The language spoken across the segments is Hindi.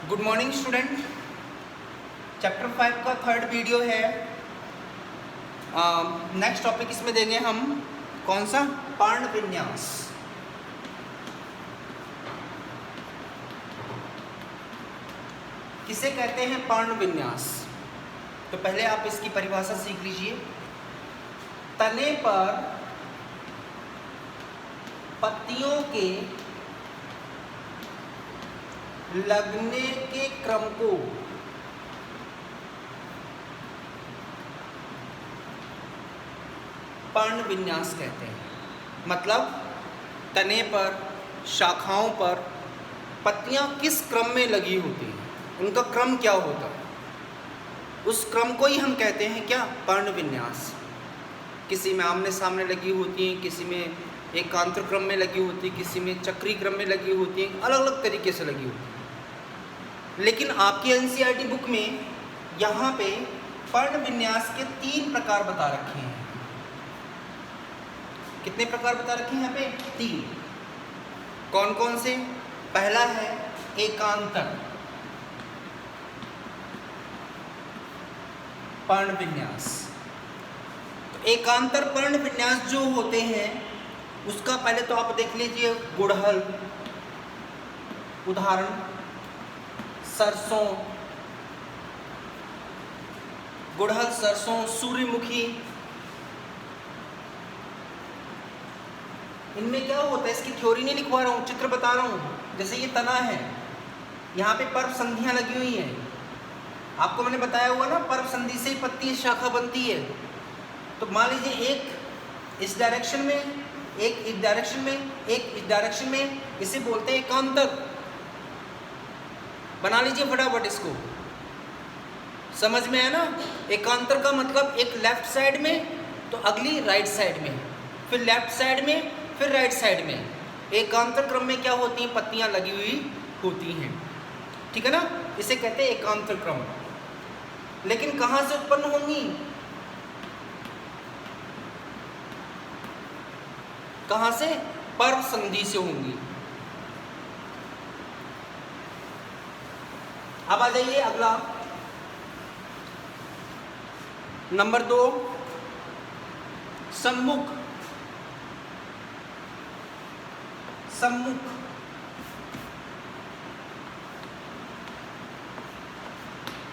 Good morning student. चैप्टर 5 का थर्ड वीडियो है। नेक्स्ट टॉपिक इसमें देंगे हम कौन सा, पर्ण विन्यास। किसे कहते हैं पर्ण विन्यास? तो पहले आप इसकी परिभाषा सीख लीजिए। तने पर पत्तियों के लगने के क्रम को पर्ण विन्यास कहते हैं। मतलब तने पर, शाखाओं पर पत्तियां किस क्रम में लगी होती हैं, उनका क्रम क्या होता है, उस क्रम को ही हम कहते हैं क्या, पर्ण विन्यास। किसी में आमने सामने लगी होती हैं, किसी में एकांतर क्रम में लगी होती है, किसी में चक्री क्रम में लगी होती है, अलग अलग तरीके से लगी होती है। लेकिन आपकी एनसीईआरटी बुक में यहाँ पे पर्ण विन्यास के 3 प्रकार बता रखे हैं। कितने प्रकार बता रखे हैं यहाँ पे? 3। कौन कौन से? पहला है एकांतर पर्ण विन्यास। तो एकांतर पर्ण विन्यास जो होते हैं उसका पहले तो आप देख लीजिए, गुड़हल, उदाहरण सरसों, गुड़हल, सरसों, सूर्यमुखी। इनमें क्या होता है, इसकी थ्योरी नहीं लिखवा रहा हूँ, चित्र बता रहा हूँ। जैसे ये तना है, यहाँ पे पर्व संधियाँ लगी हुई हैं। आपको मैंने बताया हुआ ना, पर्व संधि से ही पत्ती शाखा बनती है। तो मान लीजिए एक इस डायरेक्शन में, एक इस डायरेक्शन में, एक इस डायरेक्शन में, इसे बोलते हैं एकांतर। बना लीजिए फटाफट इसको, समझ में है ना। एकांतर का मतलब एक लेफ्ट साइड में तो अगली राइट साइड में, फिर लेफ्ट साइड में, फिर राइट साइड में। एकांतर क्रम में क्या होती हैं, पत्तियां लगी हुई होती हैं, ठीक है ना। इसे कहते हैं एकांतर क्रम। लेकिन कहाँ से उत्पन्न होंगी, कहाँ से? पर्व संधि से होंगी। अब आ जाइए अगला, नंबर 2 सम्मुख। सम्मुख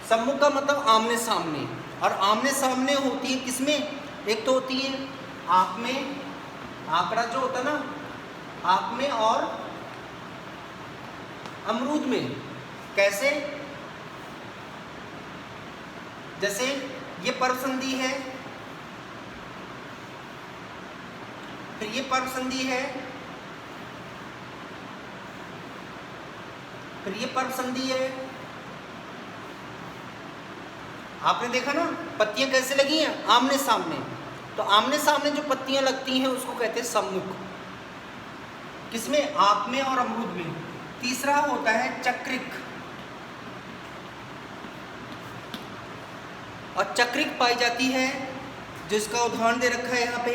सम्मुख का मतलब आमने सामने। और आमने सामने होती है किसमें? एक तो होती है आंख में, आंकड़ा जो होता है ना, आंख में, और अमरूद में। कैसे? जैसे ये पर्व संधि है, फिर ये पर्व संधि है, फिर ये पर्व संधि है। आपने देखा ना पत्तियां कैसे लगी हैं, आमने सामने। तो आमने सामने जो पत्तियां लगती हैं उसको कहते हैं सम्मुख। किसमें? आंख में और अमरूद में। तीसरा होता है चक्रिक। और चक्रिक पाई जाती है, जिसका उदाहरण दे रखा है यहाँ पे।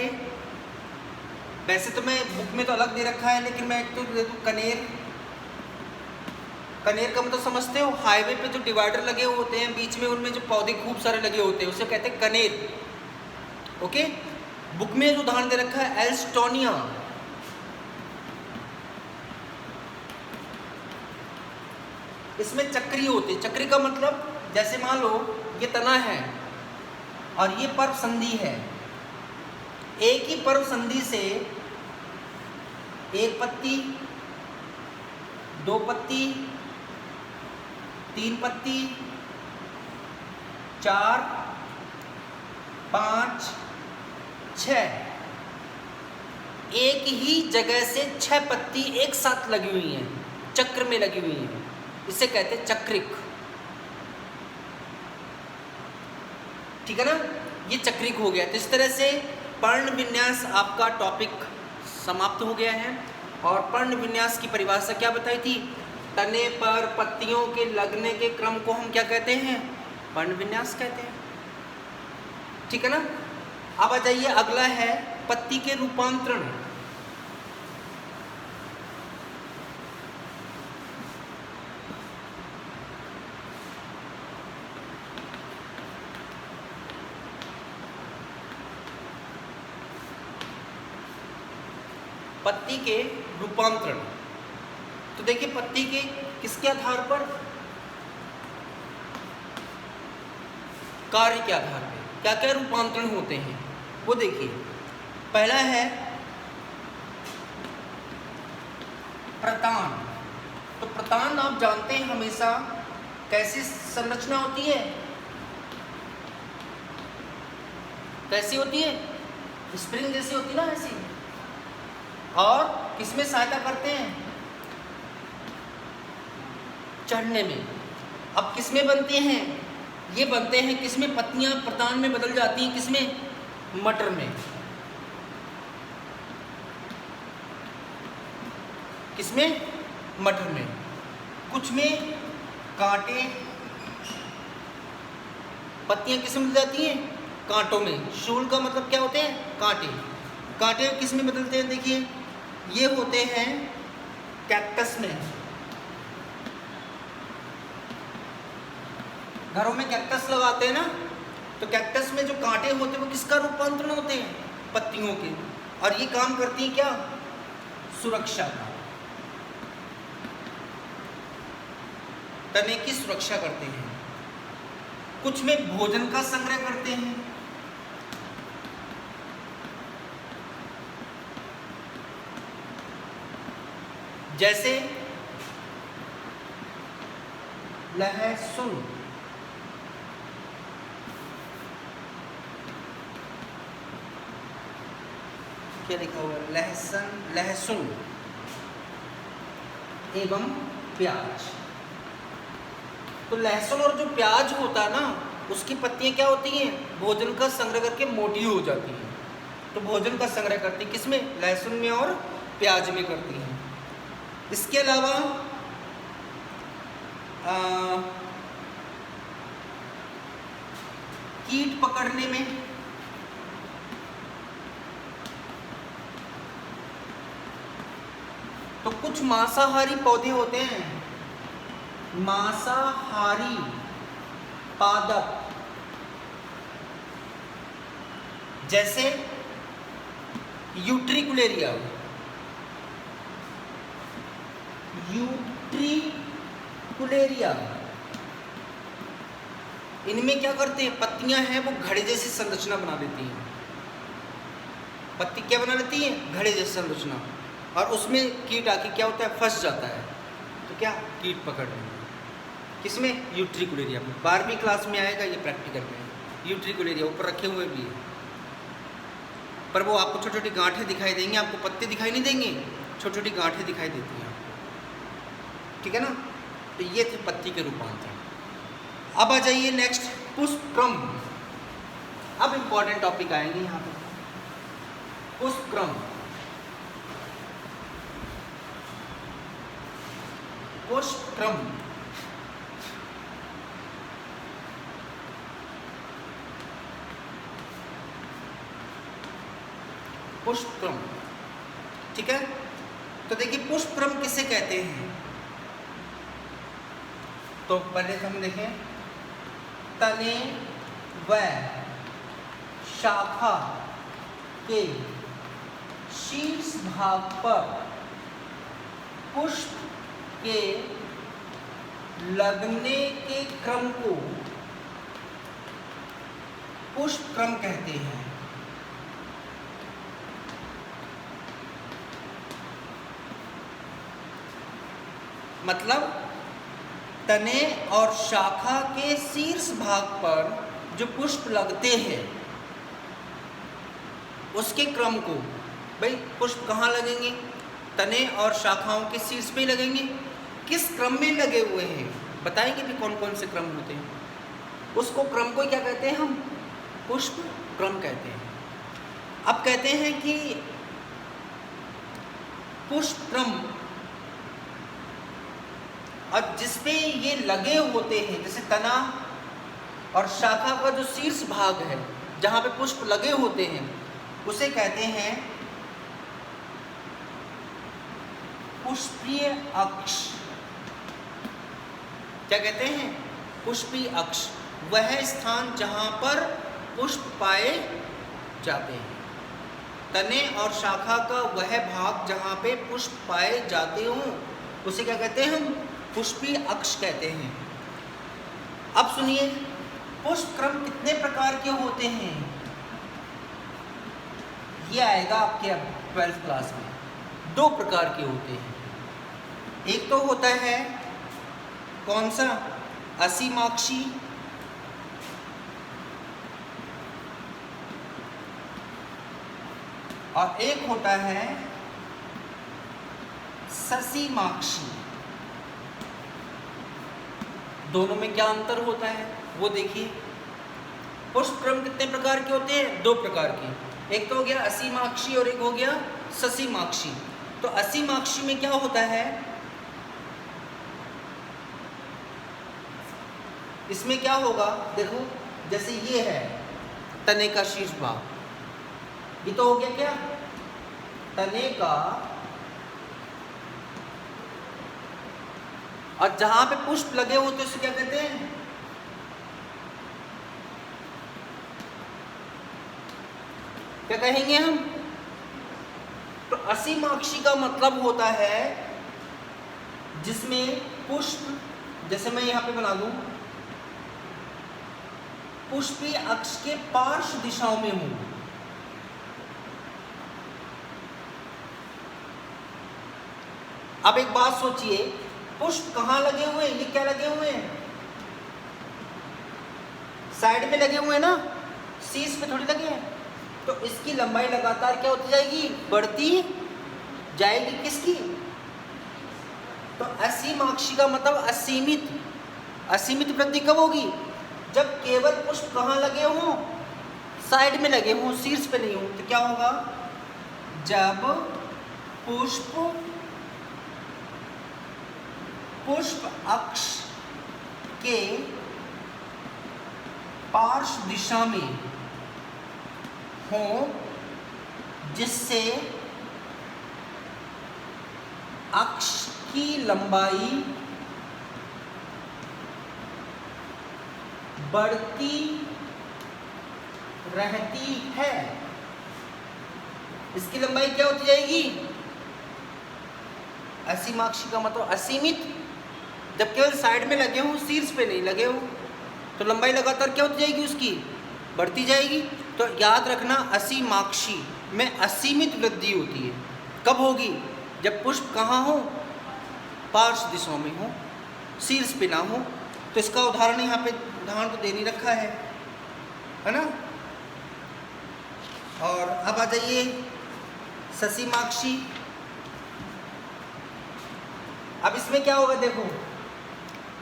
वैसे तो मैं बुक में तो अलग दे रखा है, लेकिन मैं एक तो दे दूँ कनेर। कनेर का मतलब समझते हो, हाईवे पे जो डिवाइडर लगे होते हैं बीच में, उनमें जो पौधे खूब सारे लगे होते हैं, उसे कहते हैं कनेर। ओके। बुक में जो उदाहरण दे रखा है एल्स्टोनिया। इसमें चक्री होती है। चक्री का मतलब, जैसे मान लो ये तना है और ये पर्व संधि है। एक ही पर्व संधि से एक पत्ती, 2 पत्ती, 3 पत्ती, 4, 5, 6, एक ही जगह से 6 पत्ती एक साथ लगी हुई हैं, चक्र में लगी हुई हैं। इसे कहते हैं चक्रिक, ठीक है ना। ये चक्रिक हो गया। तो इस तरह से पर्ण विन्यास आपका टॉपिक समाप्त हो गया है। और पर्ण विन्यास की परिभाषा क्या बताई थी? तने पर पत्तियों के लगने के क्रम को हम क्या कहते हैं? पर्ण विन्यास कहते हैं, ठीक है ना। अब आ जाइए, अगला है पत्ती के रूपांतरण। पत्ती के रूपांतरण। तो देखिए पत्ती के किसके आधार पर, कार्य के आधार पर क्या क्या रूपांतरण होते हैं वो देखिए। पहला है प्रतान। तो प्रतान आप जानते हैं हमेशा कैसी संरचना होती है, कैसी होती है, स्प्रिंग जैसी होती है ना, ऐसी। और किसमें सहायता करते हैं, चढ़ने में। अब किसमें बनते हैं, ये बनते हैं किसमें, पत्तियां प्रतान में बदल जाती हैं, किसमें, मटर में। किसमें, मटर में। कुछ में कांटे, पत्तियां किसमें बदल जाती हैं, कांटों में। शूल का मतलब क्या होते हैं, कांटे। कांटे किस में बदलते हैं, देखिए ये होते हैं कैक्टस में। घरों में कैक्टस लगाते हैं ना, तो कैक्टस में जो कांटे होते हैं वो किसका रूपांतरण होते हैं, पत्तियों के। और ये काम करती है क्या, सुरक्षा का, तने की सुरक्षा करते हैं। कुछ में भोजन का संग्रह करते हैं। जैसे लहसुन, क्या लिखा हुआ है, लहसुन एवं प्याज। तो लहसुन और जो प्याज होता है ना, उसकी पत्तियां क्या होती हैं, भोजन का संग्रह करके मोटी हो जाती हैं। तो भोजन का संग्रह करती है किसमें, लहसुन में और प्याज में करती हैं। इसके अलावा कीट पकड़ने में, तो कुछ मांसाहारी पौधे होते हैं, मांसाहारी पादप, जैसे यूट्रिकुलेरिया। इनमें क्या करते हैं, पत्तियां हैं वो घड़े जैसी संरचना बना देती हैं। पत्ती क्या बना लेती है, घड़े जैसी संरचना। और उसमें कीट आके क्या होता है, फंस जाता है। तो क्या, कीट पकड़ लेंगे। किसमें, यूट्रिकुलेरिया में। 12वीं क्लास में आएगा ये प्रैक्टिकल में, यूट्रिकुलेरिया ऊपर रखे हुए भी है, पर वो आपको छोटी छोटी गांठें दिखाई देंगी, आपको पत्ते दिखाई नहीं देंगे, छोटी छोटी गांठें दिखाई देती हैं आपको, ठीक है ना। तो ये थे पत्ती के रूपांतरण। अब आ जाइए नेक्स्ट, पुष्पक्रम। अब इंपॉर्टेंट टॉपिक आएंगे यहाँ पे, पुष्पक्रम। पुष्पक्रम पुष्पक्रम, ठीक है। तो देखिए पुष्पक्रम किसे कहते हैं, तो पहले हम देखें, तने व शाखा के शीर्ष भाग पर पुष्प के लगने के क्रम को पुष्पक्रम कहते हैं। मतलब तने और शाखा के शीर्ष भाग पर जो पुष्प लगते हैं उसके क्रम को, भाई पुष्प कहाँ लगेंगे, तने और शाखाओं के शीर्ष पे ही लगेंगे। किस क्रम में लगे हुए हैं बताएंगे भी, कौन कौन से क्रम होते हैं, उसको क्रम को क्या कहते हैं हम, पुष्प क्रम कहते हैं। अब कहते हैं कि पुष्प क्रम, और जिसपे ये लगे होते हैं, जैसे तना और शाखा का जो शीर्ष भाग है जहाँ पे पुष्प लगे होते हैं, उसे कहते हैं पुष्पीय अक्ष। क्या कहते हैं, पुष्पीय अक्ष, वह स्थान जहाँ पर पुष्प पाए जाते हैं। तने और शाखा का वह भाग जहाँ पे पुष्प पाए जाते हों उसे क्या कहते हैं हम? पुष्पीय अक्ष कहते हैं। अब सुनिए, पुष्प क्रम कितने प्रकार के होते हैं? ये आएगा आपके अब 12th क्लास में। 2 प्रकार के होते हैं। एक तो होता है कौन सा? असीमाक्षी, और एक होता है ससीमाक्षी। दोनों में क्या अंतर होता है वो देखिए। पुष्प क्रम कितने प्रकार के होते हैं? 2 प्रकार के। एक तो हो गया असीमाक्षी और एक हो गया ससीमाक्षी। तो असीमाक्षी में क्या होता है? इसमें क्या होगा देखो, जैसे ये है तने का शीर्ष भाग, ये तो हो गया क्या? तने का, और जहां पे पुष्प लगे होते उसे क्या कहते हैं? क्या कहेंगे हम? तो असीमाक्षी का मतलब होता है जिसमें पुष्प, जैसे मैं यहां पे बना दूं, पुष्पीय अक्ष के पार्श्व दिशाओं में हूं। अब एक बात सोचिए, पुष्प कहां लगे हुए हैं? ये क्या लगे हुए हैं? साइड में लगे हुए हैं ना, शीर्ष पे थोड़ी लगे हैं। तो इसकी लंबाई लगातार क्या होती जाएगी? बढ़ती जाएगी। किसकी? तो असीमाक्षी का मतलब असीमित। असीमित वृद्धि कब होगी? जब केवल पुष्प कहाँ लगे हों? साइड में लगे हों, शीर्ष पे नहीं हों। तो क्या होगा? जब पुष्प अक्ष के पार्श्व दिशा में हो, जिससे अक्ष की लंबाई बढ़ती रहती है। इसकी लंबाई क्या होती जाएगी? असीमाक्षी का मतलब असीमित। जब केवल साइड में लगे हों, शीर्ष पे नहीं लगे हों, तो लंबाई लगातार क्या होती जाएगी? उसकी बढ़ती जाएगी। तो याद रखना, असीमाक्षी में असीमित वृद्धि होती है। कब होगी? जब पुष्प कहाँ हो? पार्श्व दिशाओं में हो, शीर्ष पे ना हो। तो इसका उदाहरण यहाँ पे, उदाहरण तो दे नहीं रखा है ना। और अब आ जाइए ससीमाक्षी। अब इसमें क्या होगा? देखो,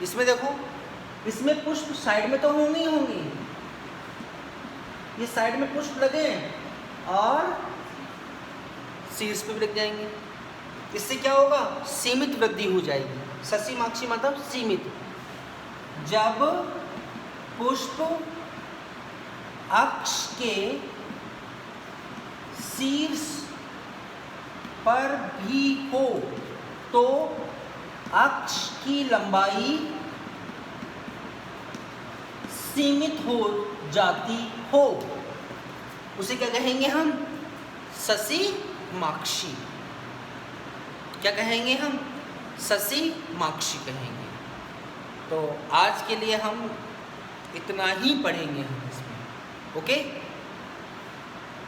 इसमें देखो, इसमें पुष्प साइड में तो होंगे ही होंगे। ये साइड में पुष्प लगे हैं और शीर्ष पे भी लग जाएंगे। इससे क्या होगा? सीमित वृद्धि हो जाएगी। ससीमाक्षी मतलब सीमित। जब पुष्प अक्ष के शीर्ष पर भी हो तो अक्ष की लंबाई सीमित हो जाती हो, उसे क्या कहेंगे हम? ससीमाक्षी। क्या कहेंगे हम? ससीमाक्षी कहेंगे। तो आज के लिए हम इतना ही पढ़ेंगे हम इसमें। ओके।